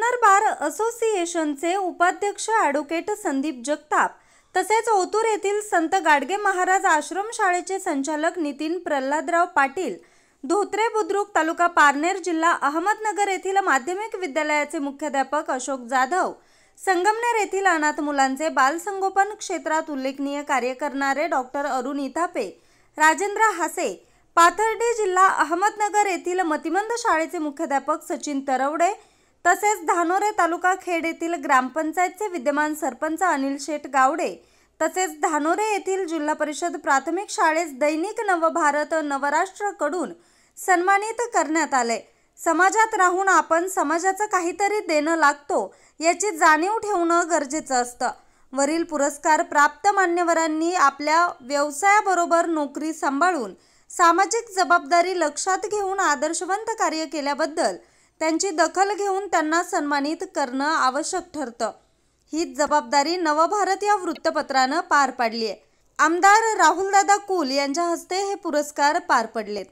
जुन्नर बार असोसिएशनचे उपाध्यक्ष ॲडव्होकेट संदीप जगताप तसेच ओतूर येथील संत गाडगे महाराज आश्रमशाळेचे संचालक नितीन प्रल्हादराव पाटील, धोत्रे बुद्रुक तालुका पारनेर जिल्हा अहमदनगर येथील माध्यमिक विद्यालयाचे मुख्याध्यापक अशोक जाधव, संगमनेर येथील अनाथ मुलांचे बालसंगोपन क्षेत्रात उल्लेखनीय कार्य करणारे डॉक्टर अरुण इथापे, राजेंद्र हासे, पाथर्डी जिल्हा अहमदनगर येथील मतिमंद शाळेचे मुख्याध्यापक सचिन तरवडे तसेच धानोरे तालुका खेड येथील ग्रामपंचायतचे विद्यमान सरपंच अनिल शेठ गावडे तसेच धानोरे येथील जिल्हा परिषद प्राथमिक शाळेस दैनिक नवभारत नवराष्ट्र कडून सन्मानित करण्यात आले। समाजात राहून आपण समाजाचं काहीतरी देणं लागतो याची जाणीव ठेवणं गरजेचं असतं। वरील पुरस्कार प्राप्त मान्यवरांनी आपल्या व्यवसायाबरोबर नोकरी सांभाळून सामाजिक जबाबदारी लक्षात घेऊन आदर्शवंत कार्य केल्याबद्दल त्यांची दखल घेऊन त्यांना सन्मानित करणं आवश्यक ठरतं। ही जबाबदारी नवभारत या वृत्तपत्रानं पार पाडली आहे। आमदार राहुलदादा कुल यांच्या हस्ते हे पुरस्कार पार पडलेत।